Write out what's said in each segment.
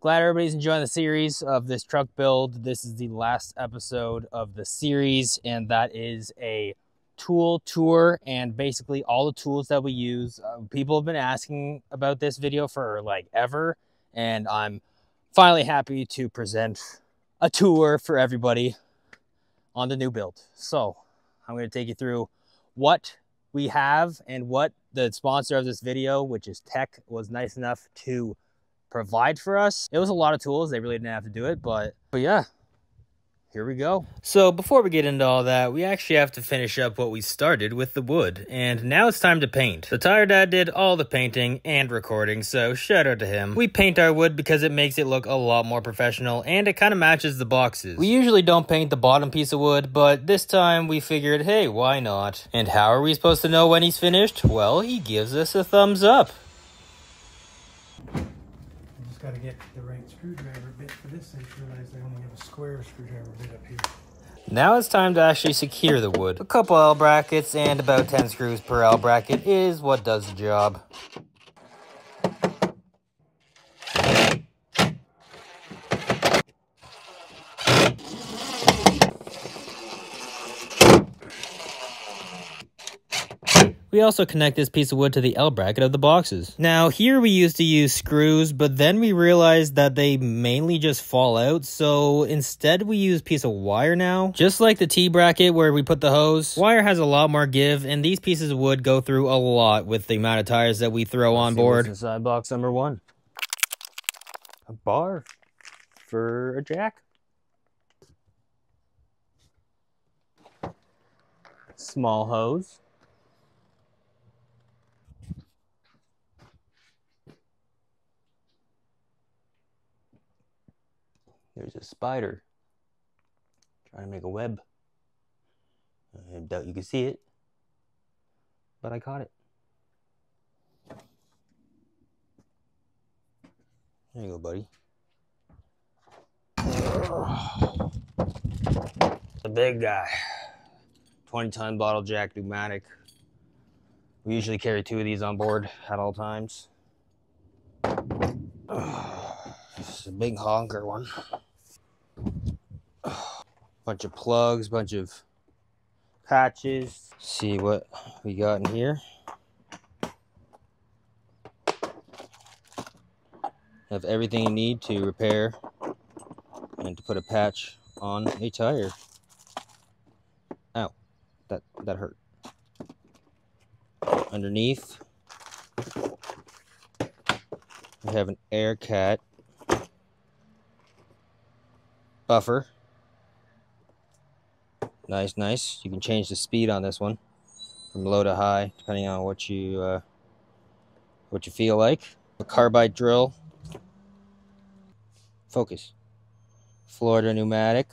Glad everybody's enjoying the series of this truck build. This is the last episode of the series, and that is a tool tour and basically all the tools that we use. People have been asking about this video for like ever, and I'm finally happy to present a tour for everybody on the new build. So I'm going to take you through what we have and what the sponsor of this video, which is Tech, was nice enough to provide for us. It was a lot of tools. They really didn't have to do it, but yeah, here we go. So before we get into all that, we actually have to finish up what we started with the wood, and now it's time to paint. The Tire Dad did all the painting and recording, so shout out to him. We paint our wood because it makes it look a lot more professional, and it kind of matches the boxes. We usually don't paint the bottom piece of wood, but this time we figured, hey, why not? And how are we supposed to know when he's finished? Well, he gives us a thumbs up. Got to get the right screwdriver bit for this. I just realized I only have a square screwdriver bit up here. Now it's time to actually secure the wood. A couple L brackets and about 10 screws per L bracket is what does the job. We also connect this piece of wood to the L bracket of the boxes. Now here we used to use screws, but then we realized that they mainly just fall out, so instead we use a piece of wire now. Just like the T bracket where we put the hose, wire has a lot more give, and these pieces of wood go through a lot with the amount of tires that we throw on board. What's inside box number 1? A bar for a jack. Small hose. There's a spider trying to make a web. I doubt you can see it, but I caught it. There you go, buddy. The big guy. 20-ton bottle jack pneumatic. We usually carry 2 of these on board at all times. This is a big honker one. Bunch of plugs, bunch of patches. See what we got in here. Have everything you need to repair and to put a patch on a tire. Ow, that hurt. Underneath, we have an AirCat buffer. Nice. You can change the speed on this one from low to high depending on what you feel like. A carbide drill. Focus. Florida pneumatic.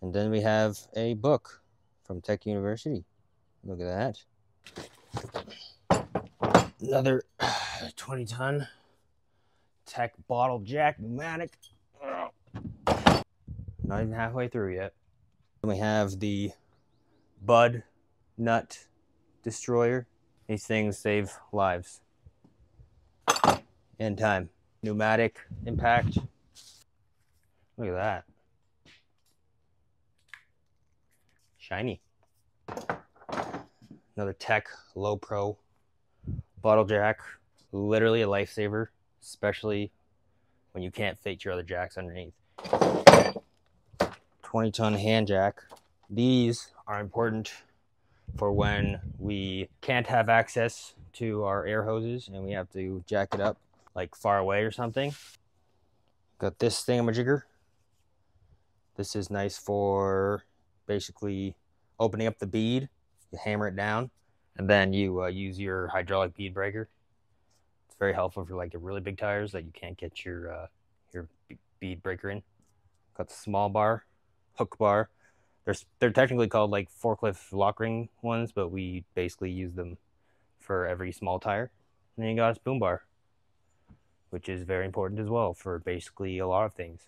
And then we have a book from Tech University. Look at that. Another 20-ton Tech bottle jack pneumatic. Not even halfway through yet. Then we have the Bud Nut Destroyer. These things save lives and time. Pneumatic impact. Look at that. Shiny. Another Tech Low Pro bottle jack. Literally a lifesaver, especially when you can't fit your other jacks underneath. 20-ton hand jack. These are important for when we can't have access to our air hoses and we have to jack it up like far away or something. Got this thingamajigger. This is nice for basically opening up the bead. You hammer it down and then you use your hydraulic bead breaker. It's very helpful for like the really big tires that you can't get your bead breaker in. Got the small bar, hook bar. They're technically called like forklift lock ring ones, but we basically use them for every small tire. And then you got a spoon bar, which is very important as well for basically a lot of things,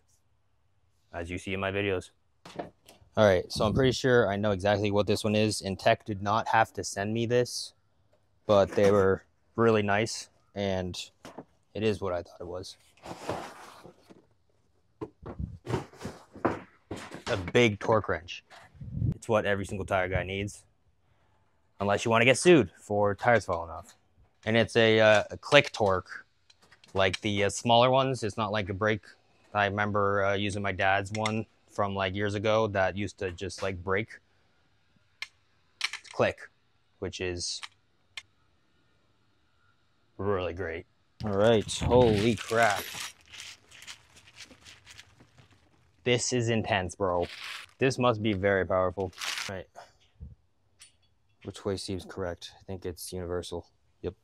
as you see in my videos. All right, so I'm pretty sure I know exactly what this one is, and Tech did not have to send me this, but they were really nice, and It is what I thought it was. A big torque wrench. It's what every single tire guy needs. Unless you want to get sued for tires falling off. And it's a click torque. Like the smaller ones. It's not like a brake. I remember using my dad's one from like years ago that used to just like break. It's click, which is really great. All right, holy crap. This is intense, bro. This must be very powerful. All right. Which way seems correct? I think it's universal. Yep.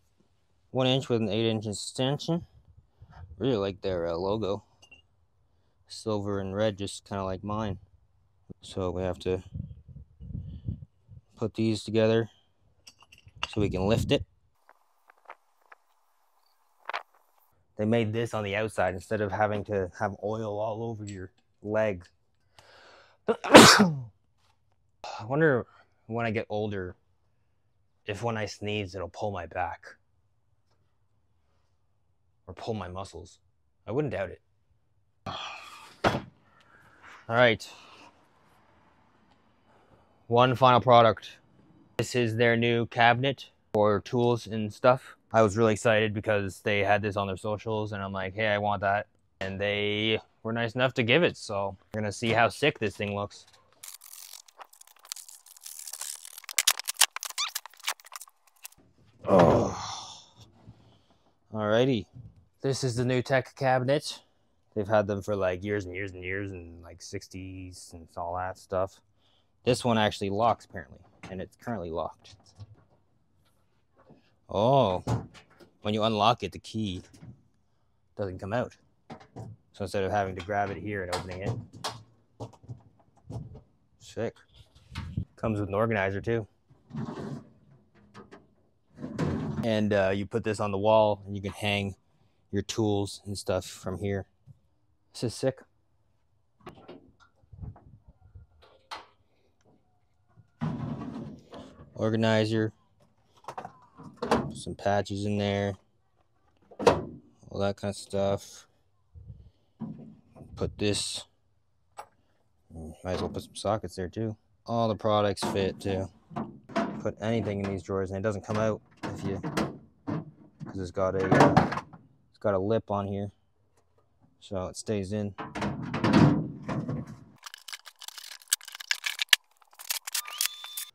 1 inch with an 8-inch extension. Really like their logo. Silver and red, just kind of like mine. So we have to put these together so we can lift it. They made this on the outside instead of having to have oil all over your leg. I wonder when I get older if when I sneeze it'll pull my back or pull my muscles. I wouldn't doubt it. All right. One final product. This is their new cabinet for tools and stuff. I was really excited because they had this on their socials and I'm like, hey, I want that. And they were nice enough to give it. So we're gonna see how sick this thing looks. Oh. Alrighty. This is the new tech cabinet. They've had them for like years and years and years and like 60s and all that stuff. This one actually locks apparently, and it's currently locked. Oh, when you unlock it, the key doesn't come out. So instead of having to grab it here and opening it, sick. Comes with an organizer too. And you put this on the wall and you can hang your tools and stuff from here. This is sick. Organizer. Some patches in there. All that kind of stuff. Put this. Might as well put some sockets there too. All the products fit too. Put anything in these drawers and it doesn't come out if you, because it's got a lip on here, so it stays in.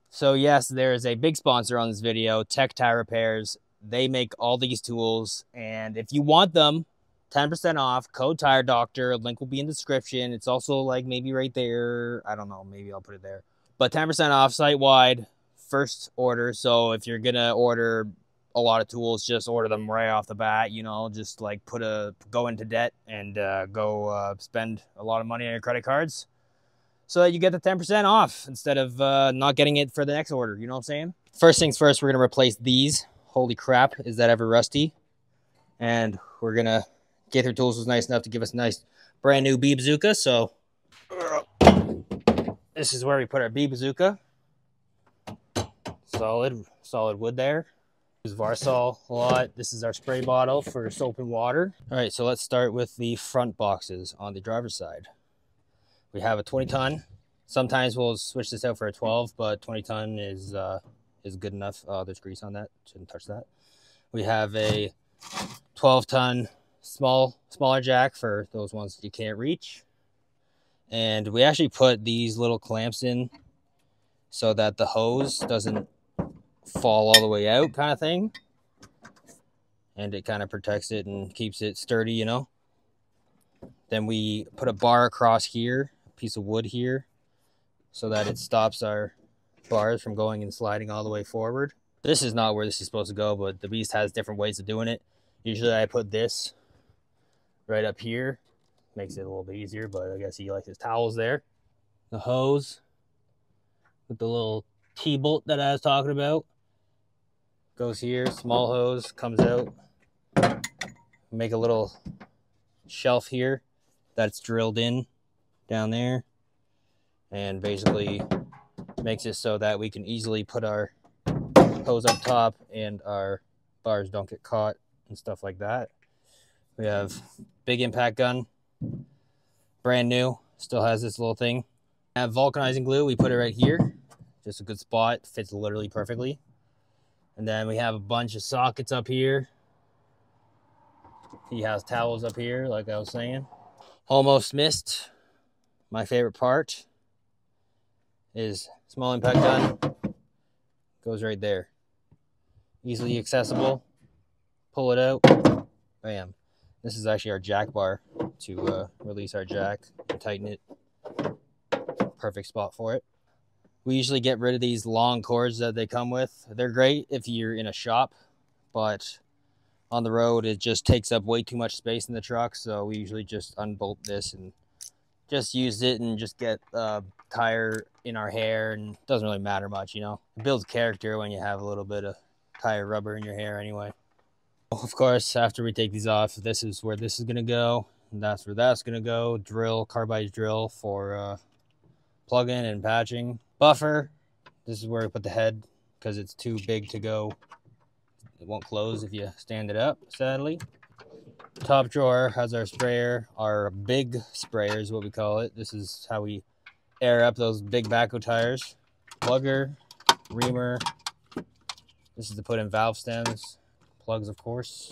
So yes, there is a big sponsor on this video, Tech Tire Repairs. They make all these tools, and if you want them, 10% off, code Tire Doctor. Link will be in the description. It's also like maybe right there. I don't know, maybe I'll put it there. But 10% off site-wide, first order. So if you're gonna order a lot of tools, just order them right off the bat, you know, just like go into debt and go spend a lot of money on your credit cards so that you get the 10% off instead of not getting it for the next order. You know what I'm saying? First things first, we're gonna replace these. Holy crap, is that ever rusty? And we're gonna Gaither Tools was nice enough to give us a nice brand new bee bazooka. So this is where we put our bee bazooka. Solid wood there. Use Varsol a lot. This is our spray bottle for soap and water. All right, so let's start with the front boxes on the driver's side. We have a 20-ton. Sometimes we'll switch this out for a 12, but 20-ton is good enough. There's grease on that. Shouldn't touch that. We have a 12-ton smaller jack for those ones you can't reach. And we actually put these little clamps in so that the hose doesn't fall all the way out, kind of thing. And it kind of protects it and keeps it sturdy, you know. Then we put a bar across here, a piece of wood here, so that it stops our bars from going and sliding all the way forward. This is not where this is supposed to go, but the Beast has different ways of doing it. Usually I put this right up here. Makes it a little bit easier, but I guess he likes his towels there. The hose with the little T-bolt that I was talking about goes here. Small hose comes out. Make a little shelf here that's drilled in down there, and basically makes it so that we can easily put our hose up top and our bars don't get caught and stuff like that. We have big impact gun, brand new, still has this little thing. We have vulcanizing glue, we put it right here. Just a good spot, fits literally perfectly. And then we have a bunch of sockets up here. He has towels up here, like I was saying. Almost missed. My favorite part is small impact gun. Goes right there. Easily accessible. Pull it out. Bam. This is actually our jack bar to release our jack and tighten it. Perfect spot for it. We usually get rid of these long cords that they come with. They're great if you're in a shop, but on the road, it just takes up way too much space in the truck. So we usually just unbolt this and just use it and just get a tire in our hair, and it doesn't really matter much, you know. It builds character when you have a little bit of tire rubber in your hair anyway. Of course, after we take these off, this is where this is going to go. And that's where that's going to go. Drill, carbide drill for plug-in and patching. Buffer, this is where we put the head because it's too big to go. It won't close if you stand it up, sadly. Top drawer has our sprayer, our big sprayer is what we call it. This is how we air up those big backhoe tires. Plugger, reamer. This is to put in valve stems. Plugs, of course.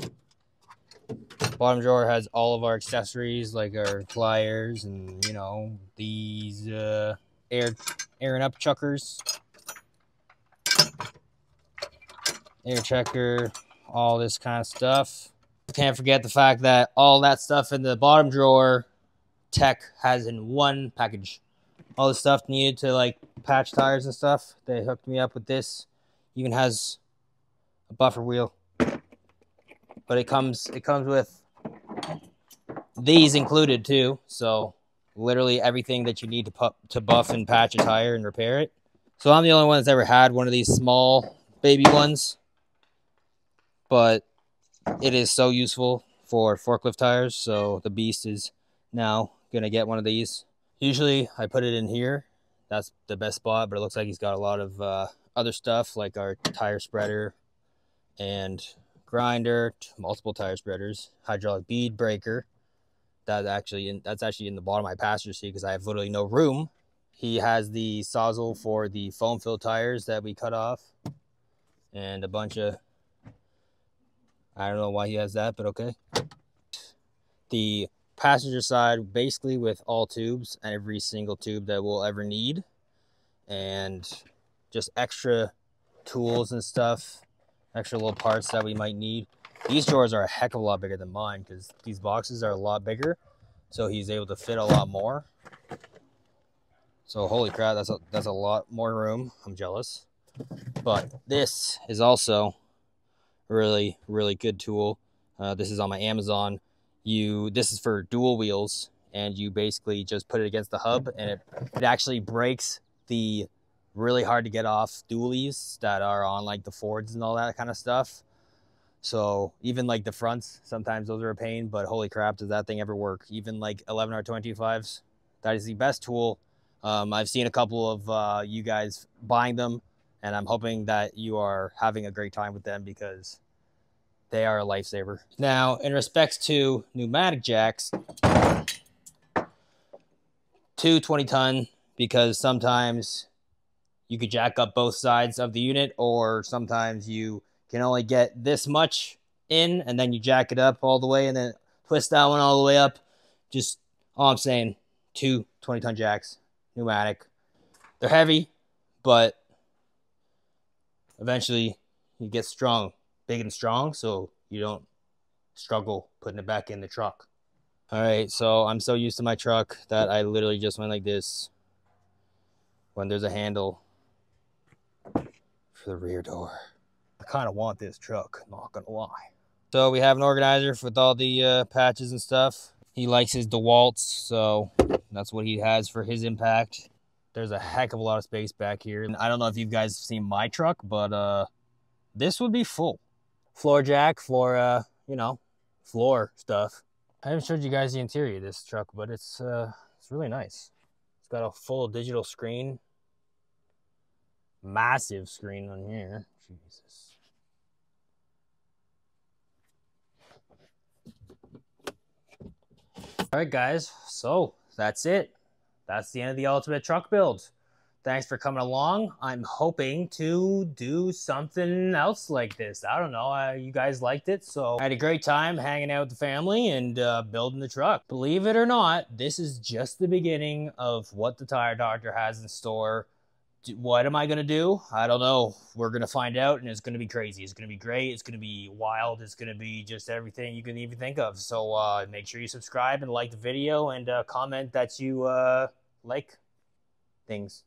Bottom drawer has all of our accessories like our pliers and, you know, these airing up chuckers. Air checker, all this kind of stuff. Can't forget the fact that all that stuff in the bottom drawer, Tech has in one package. All the stuff needed to like patch tires and stuff. They hooked me up with this. Even has a buffer wheel, but it comes with these included too. So literally everything that you need to buff and patch a tire and repair it. So I'm the only one that's ever had one of these small baby ones, but it is so useful for forklift tires. So the beast is now gonna get one of these. Usually I put it in here. That's the best spot, but it looks like he's got a lot of other stuff like our tire spreader and grinder, multiple tire spreaders, hydraulic bead breaker. That's actually in the bottom of my passenger seat because I have literally no room. He has the Sawzall for the foam filled tires that we cut off, and a bunch of, I don't know why he has that, but okay. The passenger side basically with all tubes, every single tube that we'll ever need, and just extra tools and stuff, extra little parts that we might need. These drawers are a heck of a lot bigger than mine because these boxes are a lot bigger, so he's able to fit a lot more. So holy crap, that's a lot more room. I'm jealous. But this is also a really, really good tool. This is on my Amazon. This is for dual wheels, and you basically just put it against the hub, and it actually breaks the really hard to get off dualies that are on like the Fords and all that kind of stuff. So even like the fronts, sometimes those are a pain, but holy crap, does that thing ever work? Even like 11R25s, that is the best tool. I've seen a couple of you guys buying them, and I'm hoping that you are having a great time with them because they are a lifesaver. Now, in respects to pneumatic jacks, 2 20-ton, because sometimes you could jack up both sides of the unit, or sometimes you can only get this much in, and then you jack it up all the way, and then twist that one all the way up. Just all I'm saying, 2 20-ton jacks, pneumatic. They're heavy, but eventually you get strong, big and strong, so you don't struggle putting it back in the truck. All right, so I'm so used to my truck that I literally just went like this when there's a handle for the rear door. I kind of want this truck, not gonna lie. So we have an organizer with all the patches and stuff. He likes his DeWalt's, so that's what he has for his impact. There's a heck of a lot of space back here. And I don't know if you guys have seen my truck, but this would be full. Floor jack for, you know, floor stuff. I haven't showed you guys the interior of this truck, but it's really nice. It's got a full digital screen. Massive screen on here. Jesus. All right, guys. So that's it. That's the end of the ultimate truck build. Thanks for coming along. I'm hoping to do something else like this. I don't know. You guys liked it, so I had a great time hanging out with the family and building the truck. Believe it or not, this is just the beginning of what the Tire Doctor has in store. What am I going to do? I don't know. We're going to find out, and it's going to be crazy. It's going to be great. It's going to be wild. It's going to be just everything you can even think of. So make sure you subscribe and like the video and comment that you like things.